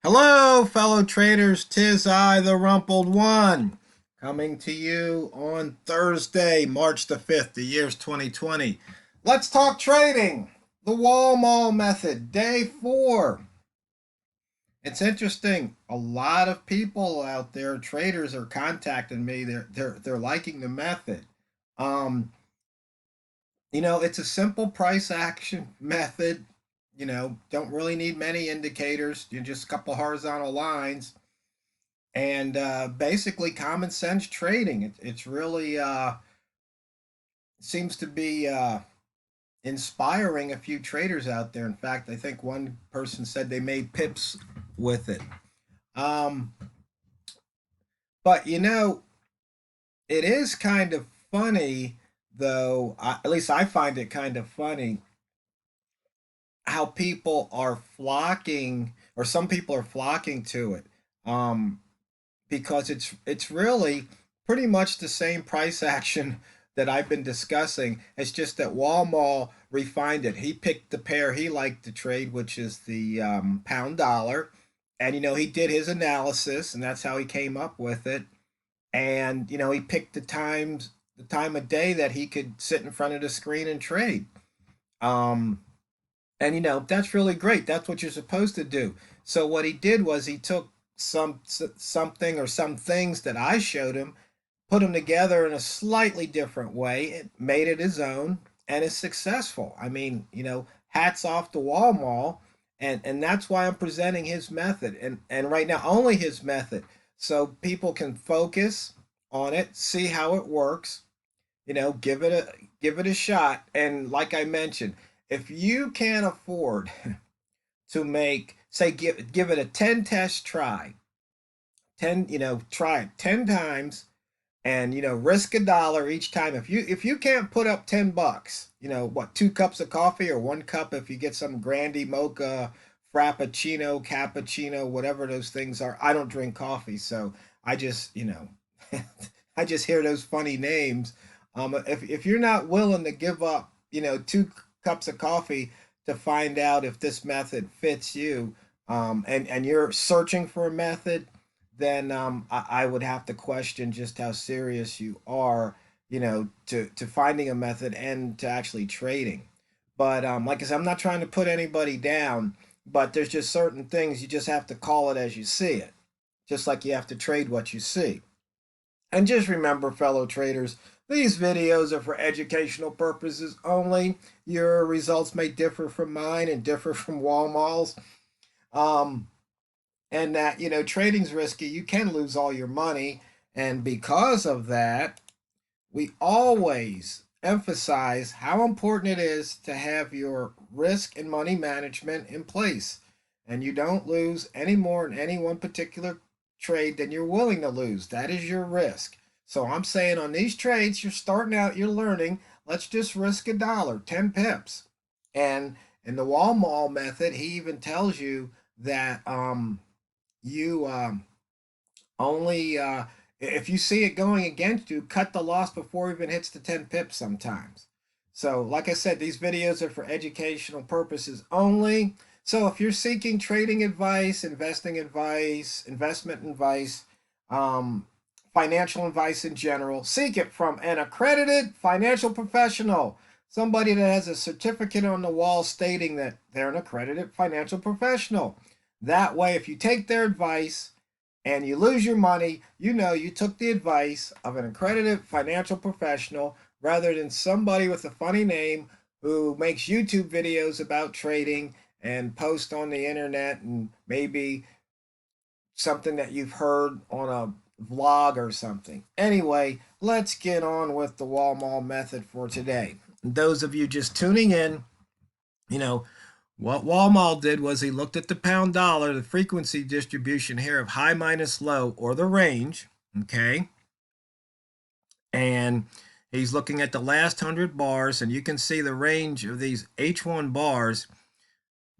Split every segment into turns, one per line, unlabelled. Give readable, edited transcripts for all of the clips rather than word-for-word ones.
Hello, fellow traders. 'Tis I, the Rumpled One, coming to you on Thursday, March the 5th. The year's 2020. Let's talk trading. The Walmal method, day 4. It's interesting. A lot of people out there, traders, are contacting me. They're liking the method. Um, it's a simple price action method. Don't really need many indicators. Just a couple horizontal lines and basically common sense trading. It's really seems to be inspiring a few traders out there. In fact, I think one person said they made pips with it. Um, but it is kind of funny, though. At least I find it kind of funny how people are flocking, or some people are flocking to it. Because it's really pretty much the same price action that I've been discussing. It's just that Walmal refined it. He picked the pair he liked to trade, which is the pound dollar, and he did his analysis, and that's how he came up with it. And he picked the time of day that he could sit in front of the screen and trade. Um, and that's really great. That's what you're supposed to do. So what he did was he took something or some things that I showed him, put them together in a slightly different way, it made it his own, and is successful. I mean, hats off to Walmall, and that's why I'm presenting his method, and right now only his method, so people can focus on it, see how it works, give it a shot. And like I mentioned, if you can't afford to make, say, give it a 10 test try, 10, try it 10 times, and risk a dollar each time. If you can't put up $10, what, 2 cups of coffee, or 1 cup if you get some Grandy Mocha, Frappuccino, Cappuccino, whatever those things are. I don't drink coffee, so I just I just hear those funny names. If you're not willing to give up 2 cups of coffee to find out if this method fits you, and you're searching for a method, then I would have to question just how serious you are, to finding a method and to actually trading. But like I said, I'm not trying to put anybody down, but there's just certain things you just have to call it as you see it, just like you have to trade what you see. And just remember, fellow traders, these videos are for educational purposes only. Your results may differ from mine and differ from Walmal's. Um, and that trading's risky. You can lose all your money, and because of that, we always emphasize how important it is to have your risk and money management in place, and you don't lose any more in any one particular trade than you're willing to lose. That is your risk. So I'm saying, on these trades, you're starting out, you're learning, let's just risk a dollar, 10 pips. And in the Walmall method, he even tells you that you only if you see it going against you, cut the loss before it even hits the 10 pips sometimes. So like I said, these videos are for educational purposes only. So if you're seeking trading advice, investing advice, investment advice, um, financial advice in general, seek it from an accredited financial professional, somebody that has a certificate on the wall stating that they're an accredited financial professional. That way, if you take their advice and you lose your money, you took the advice of an accredited financial professional rather than somebody with a funny name who makes YouTube videos about trading and post on the internet, and maybe something that you've heard on a vlog or something. Anyway, let's get on with the Walmall method for today. Those of you just tuning in, you know, what Walmall did was he looked at the pound dollar, the frequency distribution here of high minus low, or the range, okay? And he's looking at the last 100 bars, and you can see the range of these H1 bars,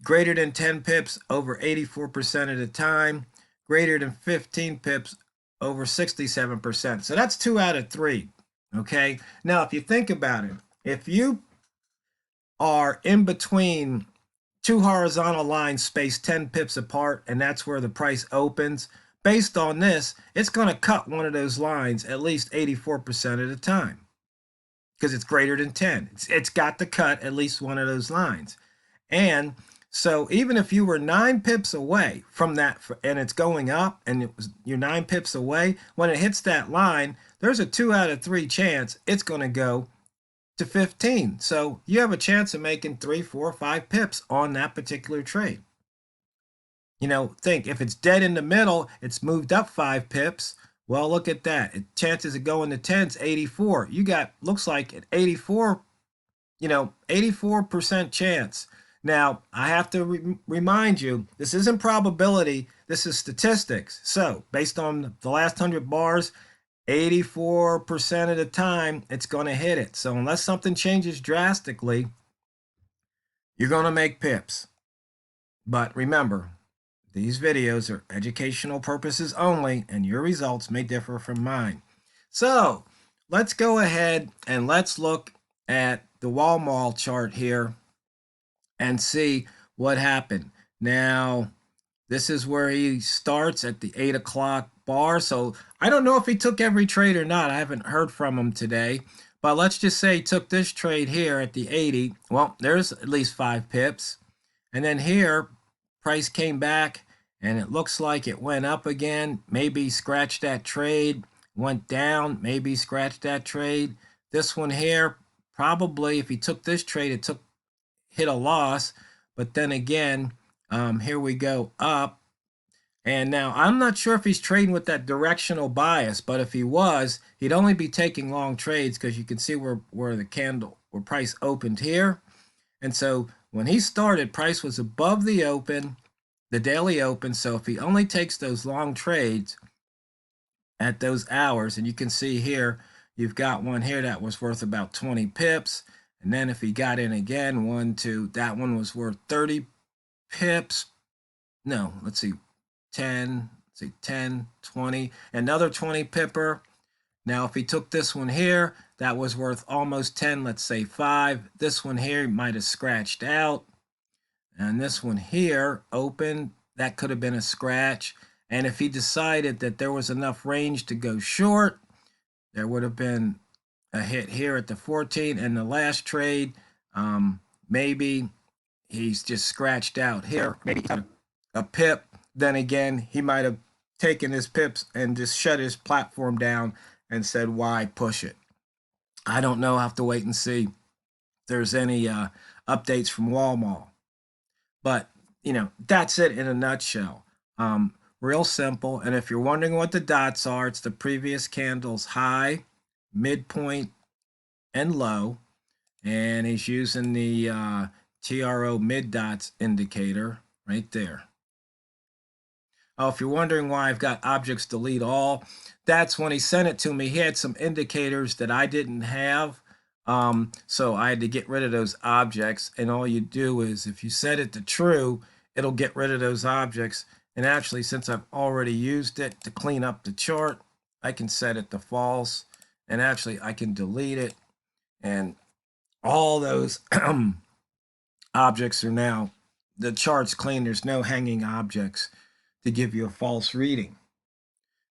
greater than 10 pips over 84% of the time, greater than 15 pips over 67%. So that's 2 out of 3, okay? Now, if you think about it, if you are in between two horizontal lines spaced 10 pips apart, and that's where the price opens. Based on this, it's going to cut one of those lines at least 84% of the time because it's greater than 10. It's got to cut at least one of those lines. And so even if you were 9 pips away from that, and it's going up, and you're 9 pips away, when it hits that line, there's a 2 out of 3 chance it's going to go to 15. So you have a chance of making 3, 4, 5 pips on that particular trade. You know, think if it's dead in the middle, it's moved up 5 pips. Well, look at that. Chances of going to 10 is 84. You got, looks like an 84, 84% chance. Now, I have to remind you, this isn't probability, this is statistics. So, based on the last 100 bars, 84% of the time, it's going to hit it. So, unless something changes drastically, you're going to make pips. But remember, these videos are educational purposes only, and your results may differ from mine. So, let's go ahead and let's look at the Walmal chart here and see what happened. Now, this is where he starts at the 8 o'clock bar. So I don't know if he took every trade or not. I haven't heard from him today. But let's just say he took this trade here at the 80. Well, there's at least 5 pips. And then here, price came back, and it looks like it went up again. Maybe scratched that trade. Went down. Maybe scratched that trade. This one here, probably if he took this trade, it hit a loss. But then again, here we go up. And now I'm not sure if he's trading with that directional bias, but if he was, he'd only be taking long trades because you can see where price opened here. And so when he started, price was above the open, the daily open. So if he only takes those long trades at those hours, and you can see here, you've got one here that was worth about 20 pips. And then if he got in again, that one was worth 30 pips. No, let's see, 10, 20, another 20 pipper. Now, if he took this one here, that was worth almost 10, let's say 5. This one here, he might have scratched out. And this one here, open, that could have been a scratch. And if he decided that there was enough range to go short, there would have been a hit here at the 14. And the last trade, maybe he's just scratched out here, maybe a pip. Then again, he might have taken his pips and just shut his platform down and said, why push it? I don't know. I'll have to wait and see if there's any updates from Walmal. But, that's it in a nutshell. Real simple. And if you're wondering what the dots are, it's the previous candle's high, midpoint, and low. And he's using the TRO mid dots indicator right there. Oh, if you're wondering why I've got objects delete all, that's when he sent it to me. He had some indicators that I didn't have. So I had to get rid of those objects. And all you do is if you set it to true, it'll get rid of those objects. And actually, since I've already used it to clean up the chart, I can set it to false. And actually, I can delete it. And all those objects are now, the chart's clean. There's no hanging objects to give you a false reading.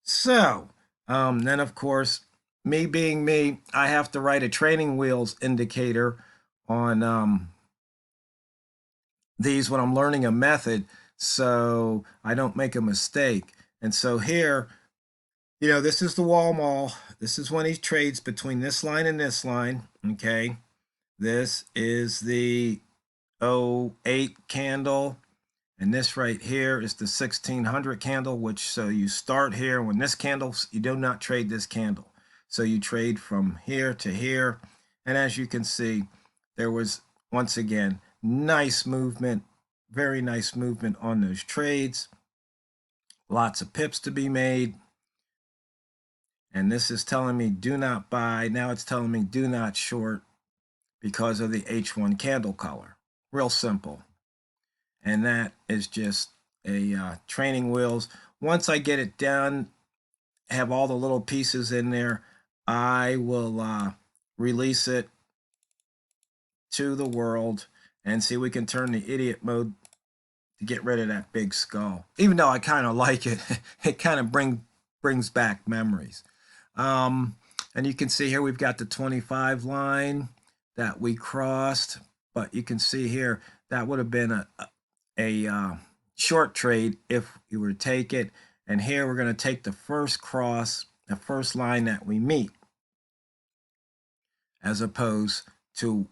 So then of course, me being me, I have to write a training wheels indicator on these when I'm learning a method so I don't make a mistake. And so here, this is the Walmal. This is when he trades between this line and this line. Okay, this is the 08 candle. And this right here is the 1600 candle, so you start here. When this candle, you do not trade this candle. So you trade from here to here. And as you can see, there was, once again, nice movement, very nice movement on those trades. Lots of pips to be made. And this is telling me do not buy. Now it's telling me do not short because of the H1 candle color. Real simple. And that is just a training wheels. Once I get it done, have all the little pieces in there, I will release it to the world, And see, we can turn the idiot mode to get rid of that big skull. Even though I kind of like it, it kind of brings back memories. And you can see here we've got the 25 line that we crossed, but you can see here that would have been a short trade if you were to take it. And here we're going to take the first cross, the first line that we meet, as opposed to,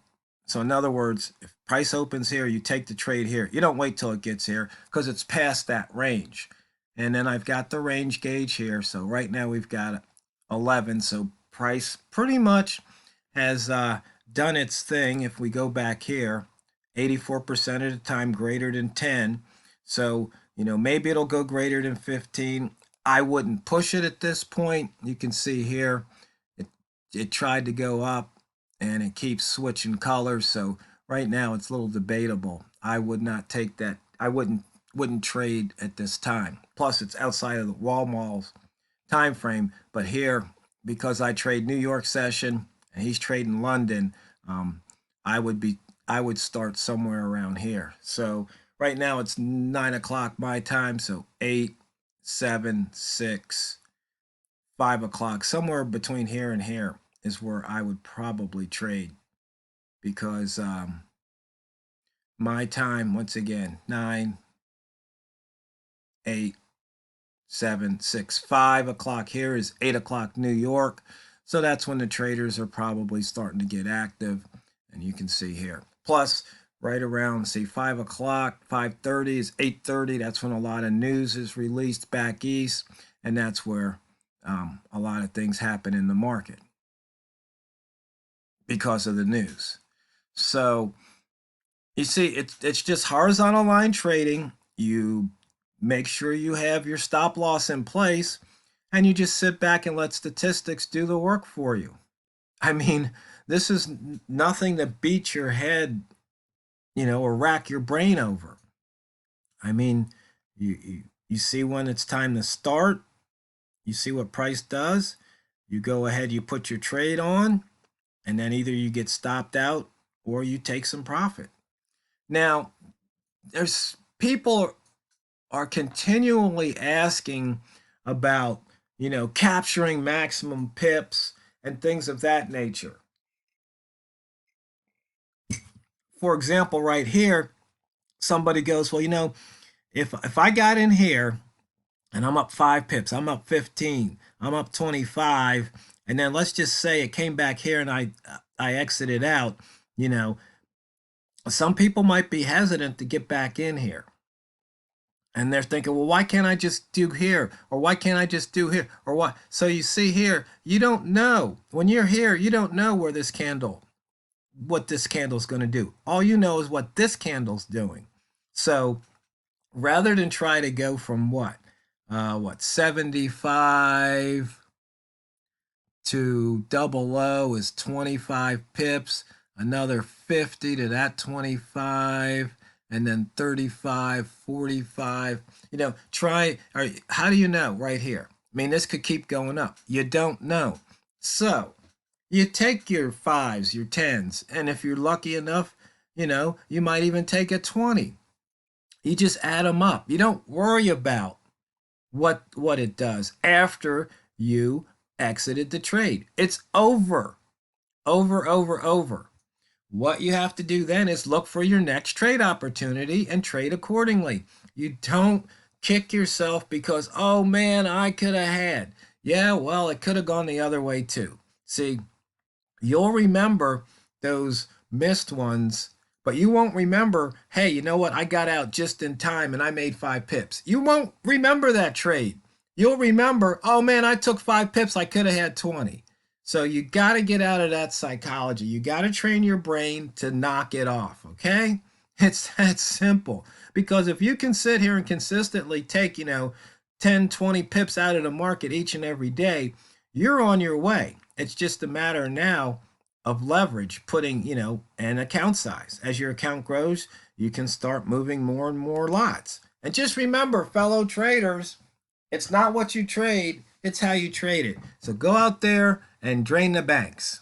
so in other words, if price opens here, you take the trade here. You don't wait till it gets here because it's past that range. And then I've got the range gauge here. So right now we've got 11. So price pretty much has done its thing. If we go back here, 84% of the time greater than 10. So, you know, maybe it'll go greater than 15. I wouldn't push it at this point. You can see here, it tried to go up and it keeps switching colors. So right now it's a little debatable. I would not take that. I wouldn't trade at this time. Plus it's outside of the Walmal's time frame. But here, because I trade New York session and he's trading London, I would start somewhere around here. So right now it's 9 o'clock my time. So 8, 7, 6, 5 o'clock, somewhere between here and here is where I would probably trade, because my time, once again, 9, 8, 7, 6, 5 o'clock here is 8 o'clock New York. So that's when the traders are probably starting to get active. And you can see here. Plus, right around, see, 5 o'clock, 5:30 is 8:30. That's when a lot of news is released back east. And that's where a lot of things happen in the market because of the news. So you see, it's just horizontal line trading. You make sure you have your stop loss in place, and you just sit back and let statistics do the work for you. I mean, this is nothing to beat your head, you know, or rack your brain over. I mean, you see when it's time to start, you see what price does, you go ahead, you put your trade on, and then either you get stopped out or you take some profit. Now, there's people are continually asking about, you know, capturing maximum pips and things of that nature. For example, right here, somebody goes, well, you know, if I got in here and I'm up 5 pips, I'm up 15, I'm up 25, and then let's just say it came back here and I exited out, you know, some people might be hesitant to get back in here. And they're thinking, well, why can't I just do here? Or why can't I just do here? Or what? So you see here, you don't know. When you're here, you don't know where this candle, what this candle's going to do. All you know is what this candle's doing. So rather than try to go from what 75 to double O is 25 pips, another 50 to that 25, and then 35, 45, you know, try, or how do you know right here? I mean, this could keep going up. You don't know. So you take your 5s, your 10s, and if you're lucky enough, you know, you might even take a 20. You just add them up. You don't worry about what it does after you exited the trade. It's over. Over. What you have to do then is look for your next trade opportunity and trade accordingly. You don't kick yourself because, oh man, I could have had. Yeah, well, it could have gone the other way too. See, you'll remember those missed ones, but you won't remember, hey, you know what? I got out just in time and I made 5 pips. You won't remember that trade. You'll remember, oh man, I took 5 pips. I could have had 20. So you got to get out of that psychology. You got to train your brain to knock it off, okay? It's that simple. Because if you can sit here and consistently take, you know, 10, 20 pips out of the market each and every day, you're on your way. It's just a matter now of leverage, putting, you know, an account size. As your account grows, you can start moving more and more lots. And just remember, fellow traders, it's not what you trade, it's how you trade it. So go out there and drain the banks.